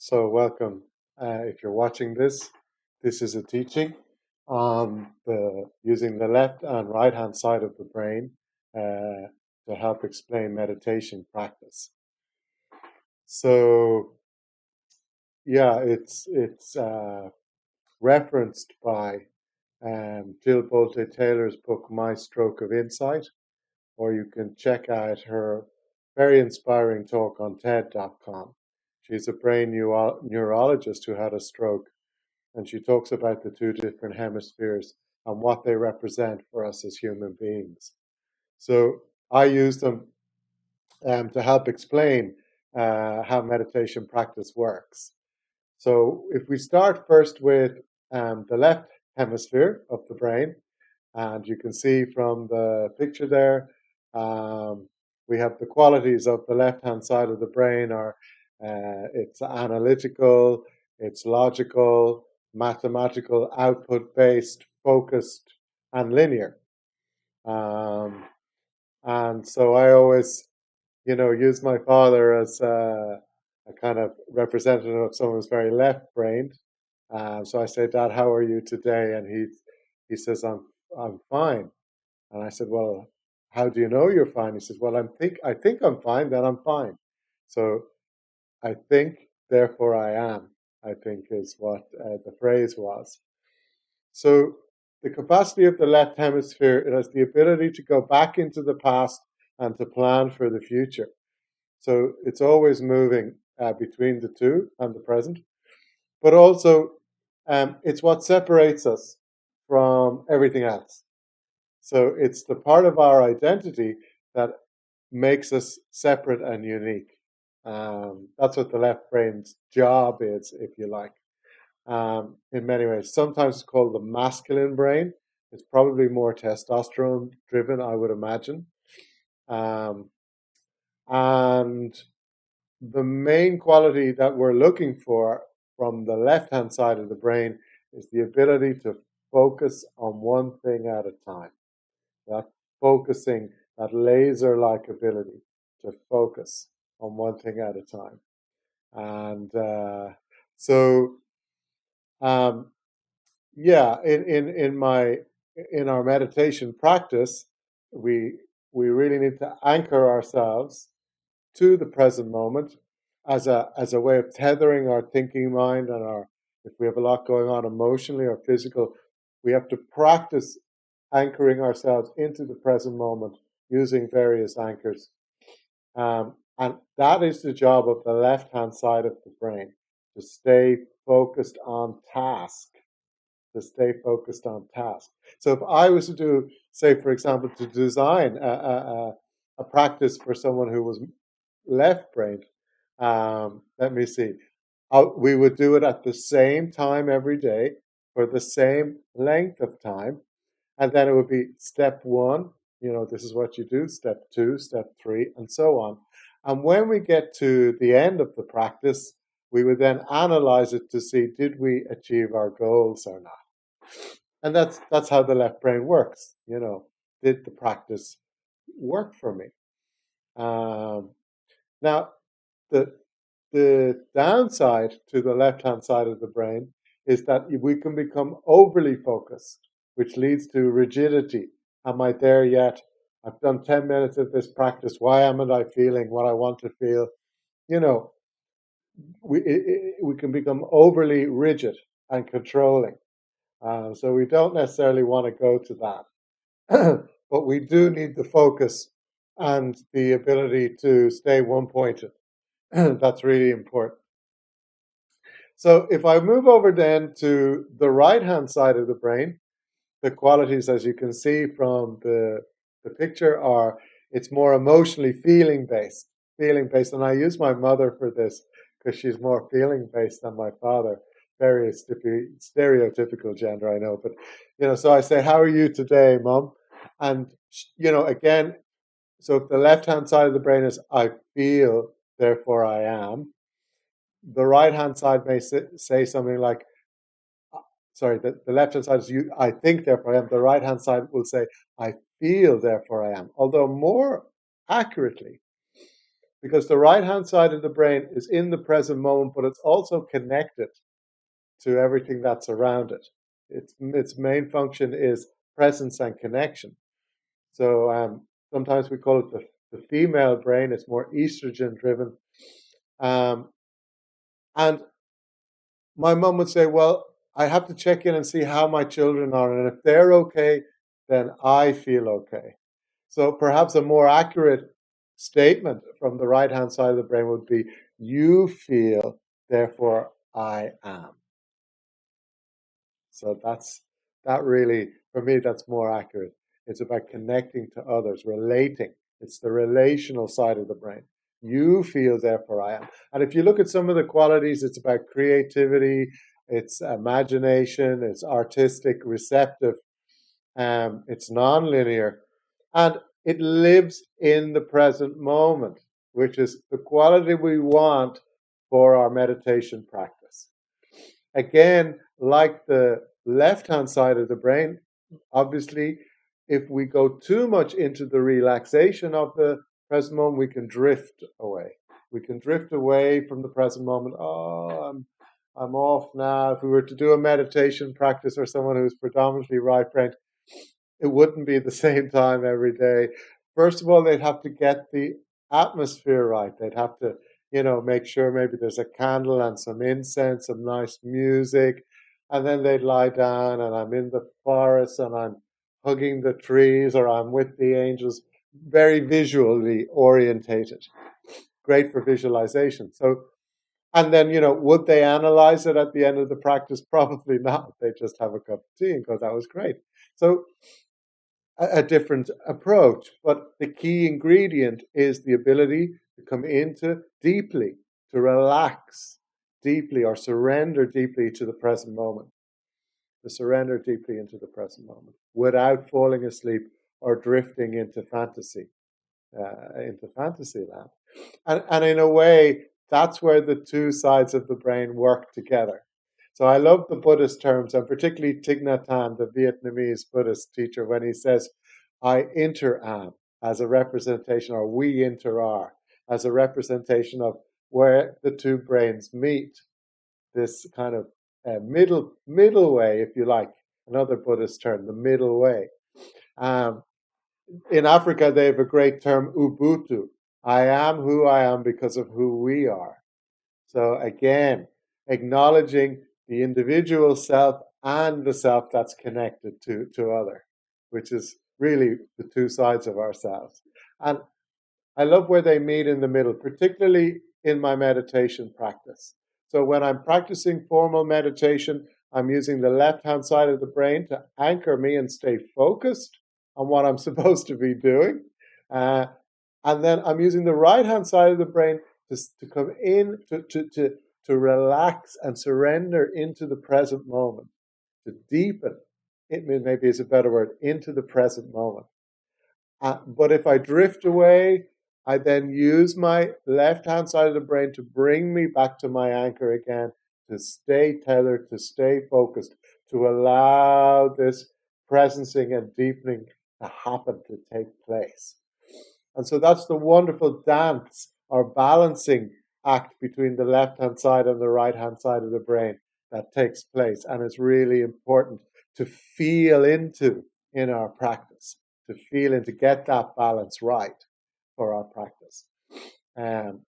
So, welcome. If you're watching this, this is a teaching on the using the left and right hand side of the brain to help explain meditation practice. So, yeah, it's referenced by Jill Bolte Taylor's book My Stroke of Insight, or you can check out her very inspiring talk on TED.com. She's a brain neurologist who had a stroke, and she talks about the two different hemispheres and what they represent for us as human beings. So I use them to help explain how meditation practice works. So if we start first with the left hemisphere of the brain, and you can see from the picture there, we have the qualities of the left-hand side of the brain are it's analytical, it's logical, mathematical, output-based, focused, and linear. Um, and so I always, use my father as a kind of representative of someone who's very left-brained. So I say, Dad, how are you today? And he says, I'm fine. And I said, well, how do you know you're fine? He says, well, I think I'm fine, then I'm fine. So I think, therefore I am, I think is what the phrase was. So the capacity of the left hemisphere, it has the ability to go back into the past and to plan for the future. So it's always moving between the two and the present. But also, it's what separates us from everything else. So it's the part of our identity that makes us separate and unique. That's what the left brain's job is, if you like, in many ways. Sometimes it's called the masculine brain. It's probably more testosterone driven, I would imagine. Um, and the main quality that we're looking for from the left hand side of the brain is the ability to focus on one thing at a time. That focusing, that laser like ability to focus on one thing at a time. And so, um, yeah, in our meditation practice, we we really need to anchor ourselves to the present moment as a way of tethering our thinking mind and our if we have a lot going on emotionally or physical, we have to practice anchoring ourselves into the present moment using various anchors. And that is the job of the left hand side of the brain, to stay focused on task, to stay focused on task. So if I was to do, say, for example, to design a practice for someone who was left brained, let me see, we would do it at the same time every day for the same length of time. And then it would be step one, this is what you do, step two, step three, and so on. And when we get to the end of the practice, we would then analyze it to see, did we achieve our goals or not? And that's how the left brain works. Did the practice work for me? Now, the the downside to the left hand side of the brain is that we can become overly focused, which leads to rigidity. Am I there yet? I've done 10 minutes of this practice. Why am I feeling what I want to feel? You know, we can become overly rigid and controlling. So we don't necessarily want to go to that. But we do need the focus and the ability to stay one pointed. That's really important. So if I move over then to the right-hand side of the brain, the qualities, as you can see from the picture, are it's more emotionally feeling based. And I use my mother for this because she's more feeling based than my father. Very stereotypical gender, I know. But, so I say, how are you today, Mom? And, again, so if the left-hand side of the brain is I feel, therefore I am, the right hand side may say something like, sorry, the left hand side is you, I think, therefore I am. The right hand side will say, I feel, therefore I am. Although more accurately, because the right hand side of the brain is in the present moment, but it's also connected to everything that's around it. Its main function is presence and connection. So sometimes we call it the female brain. It's more estrogen driven. Um, and my mum would say, well, I have to check in and see how my children are. And if they're okay, then I feel okay. So perhaps a more accurate statement from the right hand side of the brain would be, you feel, therefore I am. So that really, for me, that's more accurate. It's about connecting to others, relating. It's the relational side of the brain. You feel, therefore I am. And if you look at some of the qualities, it's about creativity, it's imagination, it's artistic, receptive, it's nonlinear, and it lives in the present moment, which is the quality we want for our meditation practice. Again, like the left hand side of the brain, obviously, if we go too much into the relaxation of the present moment, we can drift away. We can drift away from the present moment. Oh, I'm off now. If we were to do a meditation practice or someone who's predominantly right brained, it wouldn't be the same time every day. First of all, they'd have to get the atmosphere right. They'd have to, make sure maybe there's a candle and some incense, some nice music. And then they'd lie down and I'm in the forest and I'm hugging the trees or I'm with the angels. Very visually orientated. Great for visualization. So, and then, would they analyze it at the end of the practice? Probably not. They just have a cup of tea and go, that was great. So a different approach, but the key ingredient is the ability to come into deeply, to relax deeply or surrender deeply to the present moment, to surrender deeply into the present moment without falling asleep or drifting into fantasy land. And in a way, that's where the two sides of the brain work together. So I love the Buddhist terms, and particularly Thich Nhat Hanh, the Vietnamese Buddhist teacher, when he says, I inter-am as a representation, or we inter-are, as a representation of where the two brains meet, this kind of middle way, if you like, another Buddhist term, the middle way. In Africa, they have a great term, Ubuntu. I am who I am because of who we are. So again, acknowledging the individual self and the self that's connected to other, which is really the two sides of ourselves. And I love where they meet in the middle, particularly in my meditation practice. So when I'm practicing formal meditation, I'm using the left-hand side of the brain to anchor me and stay focused on what I'm supposed to be doing. And then I'm using the right-hand side of the brain to come in, to relax and surrender into the present moment, to deepen, it maybe is a better word, into the present moment. But if I drift away, I then use my left-hand side of the brain to bring me back to my anchor again, to stay tethered, to stay focused, to allow this presencing and deepening to happen, to take place. And so that's the wonderful dance or balancing act between the left-hand side and the right-hand side of the brain that takes place. And it's really important to feel into in our practice, to feel and to get that balance right for our practice. And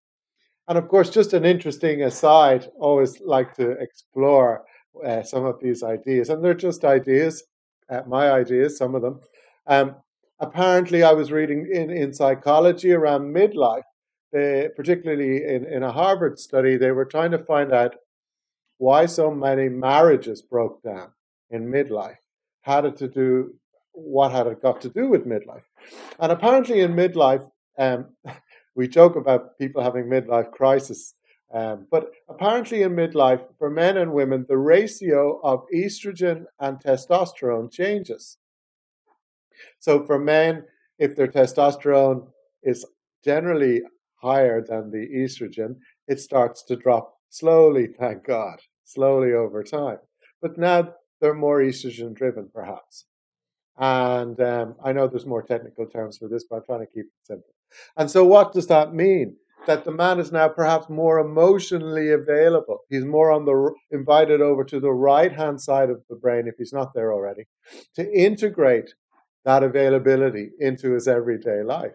of course, just an interesting aside, always like to explore some of these ideas. And they're just ideas, my ideas, some of them. Apparently, I was reading in psychology around midlife, particularly in a Harvard study, they were trying to find out why so many marriages broke down in midlife. What had it got to do with midlife? And apparently in midlife, we joke about people having midlife crisis, but apparently in midlife, for men and women, the ratio of estrogen and testosterone changes. So for men, if their testosterone is generally higher than the estrogen, it starts to drop slowly, thank God, slowly over time. But now they're more estrogen driven, perhaps. And I know there's more technical terms for this, but I'm trying to keep it simple. And so what does that mean? that the man is now perhaps more emotionally available. He's more on the invited over to the right hand side of the brain, if he's not there already, to integrate that availability into his everyday life.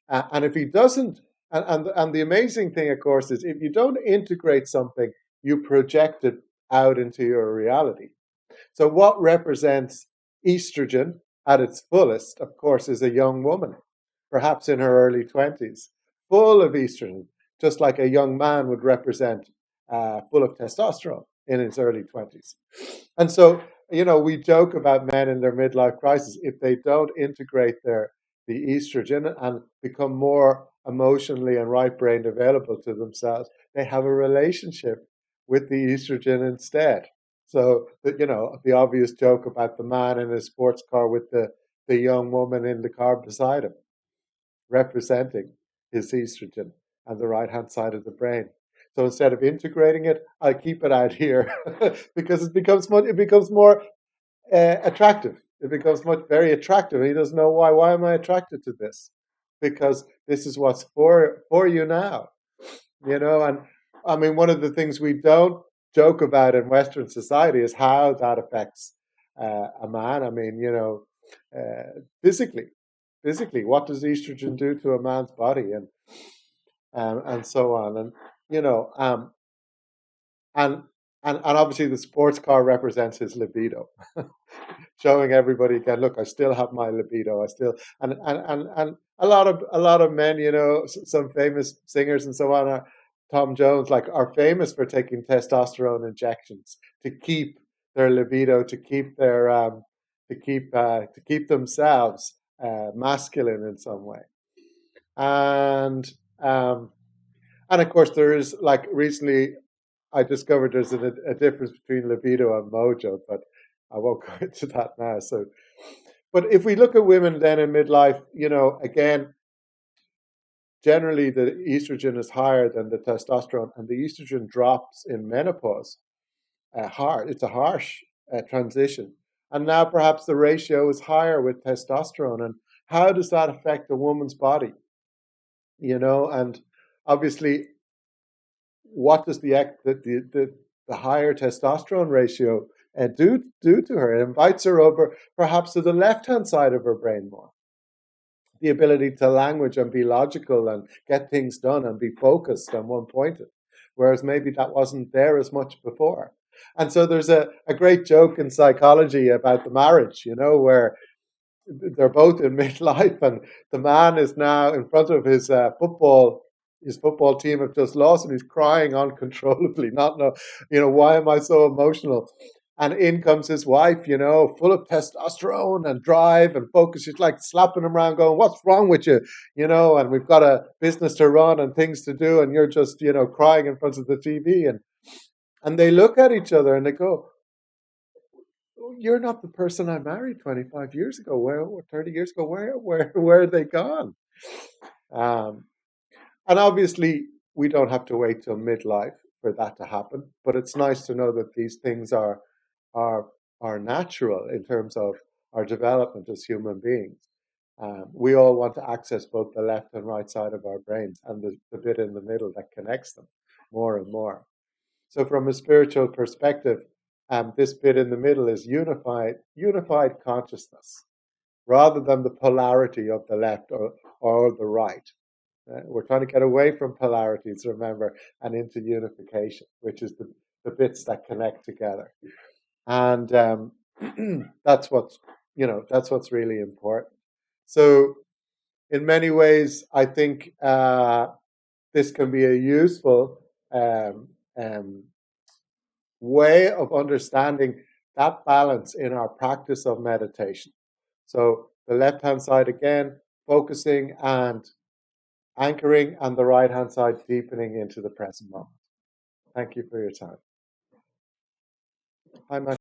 And if he doesn't, and the amazing thing, of course, is if you don't integrate something, you project it out into your reality. So, what represents estrogen at its fullest, of course, is a young woman, perhaps in her early 20s, full of estrogen, just like a young man would represent full of testosterone in his early 20s. And so, we joke about men in their midlife crisis. If they don't integrate the estrogen and become more emotionally and right brained available to themselves, they have a relationship with the estrogen instead. So that the obvious joke about the man in his sports car with the young woman in the car beside him, representing his estrogen and the right hand side of the brain. So instead of integrating it, I keep it out here because it becomes more attractive. It becomes very attractive. And he doesn't know why. Why am I attracted to this? Because this is what's for you now. And I mean, one of the things we don't joke about in Western society is how that affects a man. I mean, physically, what does estrogen do to a man's body, and so on, and you know, and and obviously the sports car represents his libido, showing everybody again, look, I still have my libido. I still and a lot of men, some famous singers and so on, Tom Jones, like, are famous for taking testosterone injections to keep their libido, to keep themselves masculine in some way. And um, and of course there is, like, recently I discovered there's a difference between libido and mojo, but I won't go into that now. So, but if we look at women then in midlife, again, generally the estrogen is higher than the testosterone, and the estrogen drops in menopause. It's a harsh transition, and now perhaps the ratio is higher with testosterone. And how does that affect a woman's body? And obviously, what does the higher testosterone ratio do to her? It invites her over perhaps to the left hand side of her brain more. The ability to language and be logical and get things done and be focused and one pointed, whereas maybe that wasn't there as much before. And so there's a great joke in psychology about the marriage, where they're both in midlife, and the man is now in front of his football team have just lost, and he's crying uncontrollably, not know, why am I so emotional? And in comes his wife, full of testosterone and drive and focus. She's like slapping him around, going, "What's wrong with you?" And we've got a business to run and things to do, and you're just, crying in front of the TV. And they look at each other and they go, "You're not the person I married 25 years ago. Where, 30 years ago? Where are they gone?" Um, and obviously, we don't have to wait till midlife for that to happen. But it's nice to know that these things are are natural in terms of our development as human beings. We all want to access both the left and right side of our brains and the bit in the middle that connects them more and more. So, from a spiritual perspective, this bit in the middle is unified consciousness, rather than the polarity of the left or the right. We're trying to get away from polarities, remember, and into unification, which is the bits that connect together. And that's what's really important. So, in many ways, I think this can be a useful um, um, way of understanding that balance in our practice of meditation. So the left hand side again, focusing and anchoring, and the right hand side deepening into the present moment. Thank you for your time. Hi, Matt.